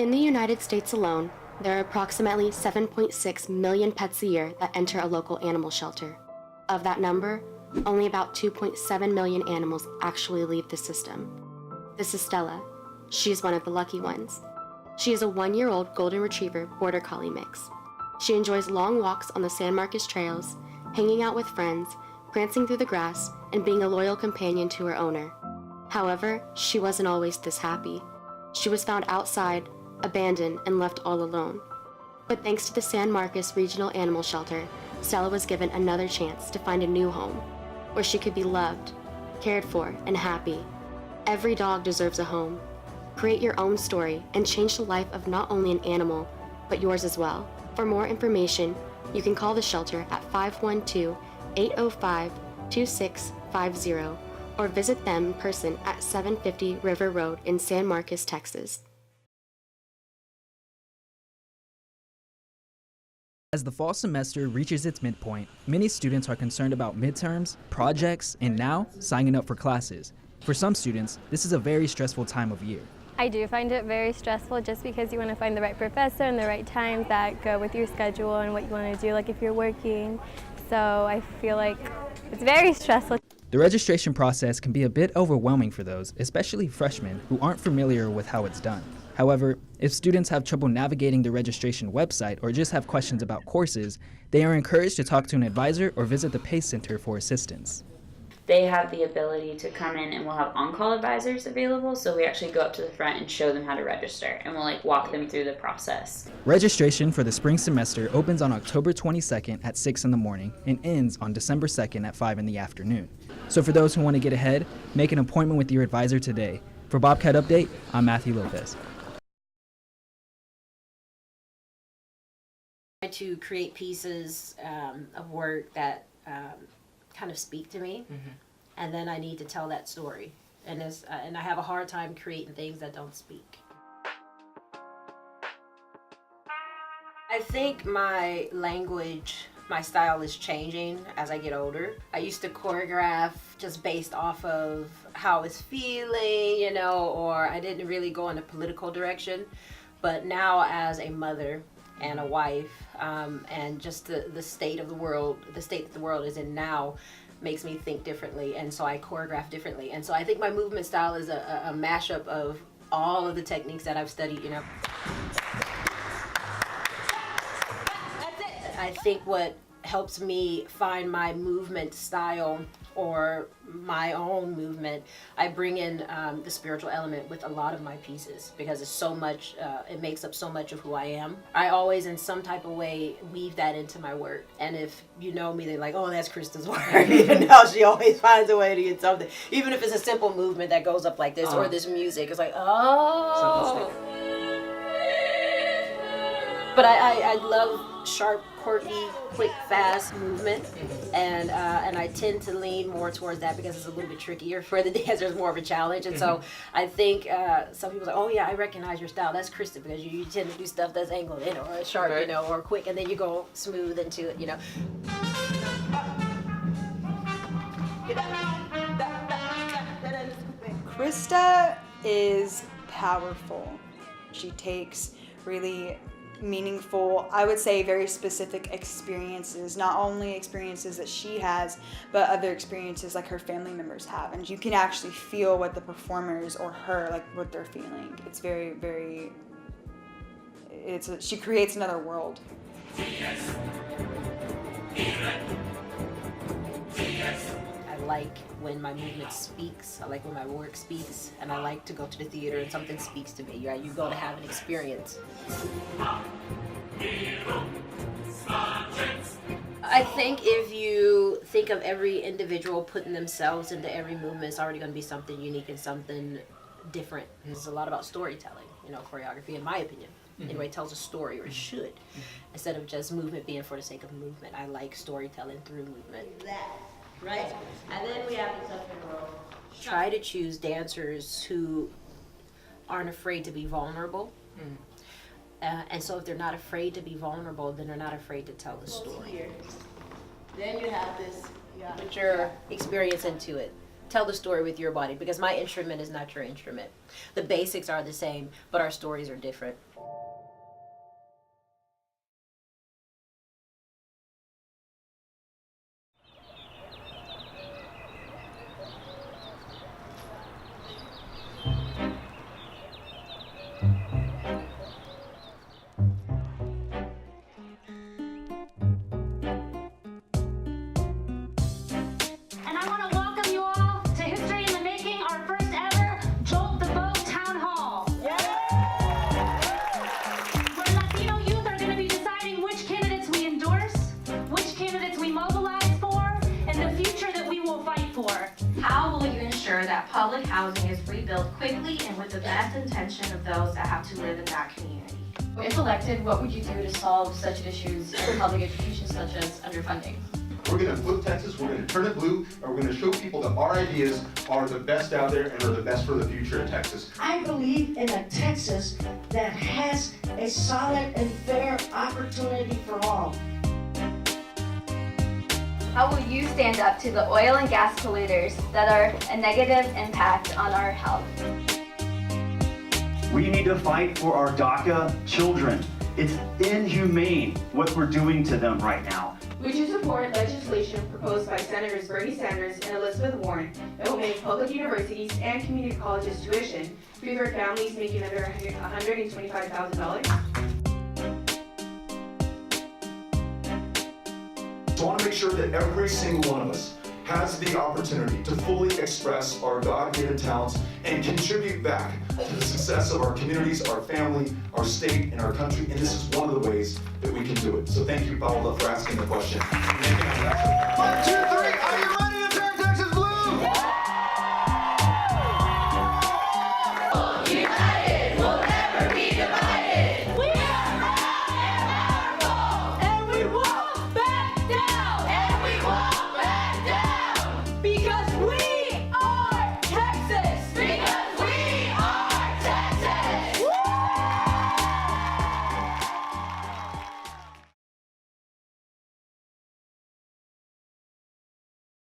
In the United States alone, there are approximately 7.6 million pets a year that enter a local animal shelter. Of that number, only about 2.7 million animals actually leave the system. This is Stella. She's one of the lucky ones. She is a 1-year-old golden retriever border collie mix. She enjoys long walks on the San Marcos trails, hanging out with friends, prancing through the grass, and being a loyal companion to her owner. However, she wasn't always this happy. She was found outside, abandoned, and left all alone. But thanks to the San Marcos Regional Animal Shelter, Stella was given another chance to find a new home, where she could be loved, cared for, and happy. Every dog deserves a home. Create your own story and change the life of not only an animal, but yours as well. For more information, you can call the shelter at 512-805-2650 or visit them in person at 750 River Road in San Marcos, Texas. As the fall semester reaches its midpoint, many students are concerned about midterms, projects, and now signing up for classes. For some students, this is a very stressful time of year. I do find it very stressful just because you want to find the right professor and the right times that go with your schedule and what you want to do, like if you're working. So I feel like it's very stressful. The registration process can be a bit overwhelming for those, especially freshmen, who aren't familiar with how it's done. However, if students have trouble navigating the registration website or just have questions about courses, they are encouraged to talk to an advisor or visit the PACE Center for assistance. They have the ability to come in and we'll have on-call advisors available, so we actually go up to the front and show them how to register, and we'll walk them through the process. Registration for the spring semester opens on October 22nd at 6 in the morning and ends on December 2nd at 5 in the afternoon. So for those who want to get ahead, make an appointment with your advisor today. For Bobcat Update, I'm Matthew Lopez. To create pieces of work that kind of speak to me, and then I need to tell that story, and I have a hard time creating things that don't speak. I think my language, my style is changing as I get older. I used to choreograph just based off of how I was feeling, or I didn't really go in a political direction, but now as a mother and a wife, and just the state of the world, the state that the world is in now, makes me think differently, and so I choreograph differently. And so I think my movement style is a mashup of all of the techniques that I've studied. I think what helps me find my movement style or my own movement, I bring in the spiritual element with a lot of my pieces, because it's so much, it makes up so much of who I am. I always in some type of way weave that into my work, and if you know me, they're like, oh, that's Krista's work. Even though she always finds a way to get something, even if it's a simple movement that goes up like this, or this music, it's like, oh. But I love sharp, quirky, quick, fast movement, and I tend to lean more towards that because it's a little bit trickier for the dancers, more of a challenge. And so I think some people say, oh yeah, I recognize your style, that's Krista, because you tend to do stuff that's angled, or sharp, right, or quick, and then you go smooth into it, Krista is powerful. She takes really meaningful, I would say very specific experiences, not only experiences that she has, but other experiences like her family members have, and you can actually feel what the performers or her, like what they're feeling. It's very, very, she creates another world. I like when my movement speaks, I like when my work speaks, and I like to go to the theater and something speaks to me. Right? You go to have an experience. I think if you think of every individual putting themselves into every movement, it's already going to be something unique and something different. It's a lot about storytelling, choreography, in my opinion. Anyway, it tells a story, or it should, instead of just movement being for the sake of movement. I like storytelling through movement. Right? And then we have the touch and roll. Try to choose dancers who aren't afraid to be vulnerable. And so if they're not afraid to be vulnerable, then they're not afraid to tell the story. Then you have this, put your experience into it. Tell the story with your body, because my instrument is not your instrument. The basics are the same, but our stories are different. ensure that public housing is rebuilt quickly and with the best intention of those that have to live in that community. If elected, what would you do to solve such issues in public education such as underfunding? We're going to flip Texas, we're going to turn it blue, and we're going to show people that our ideas are the best out there and are the best for the future of Texas. I believe in a Texas that has a solid and fair opportunity for all. How will you stand up to the oil and gas polluters that are a negative impact on our health? We need to fight for our DACA children. It's inhumane what we're doing to them right now. Would you support legislation proposed by Senators Bernie Sanders and Elizabeth Warren that will make public universities and community colleges tuition free for families making under $125,000? So I want to make sure that every single one of us has the opportunity to fully express our God-given talents and contribute back to the success of our communities, our family, our state, and our country. And this is one of the ways that we can do it. So thank you, Paola, for asking the question.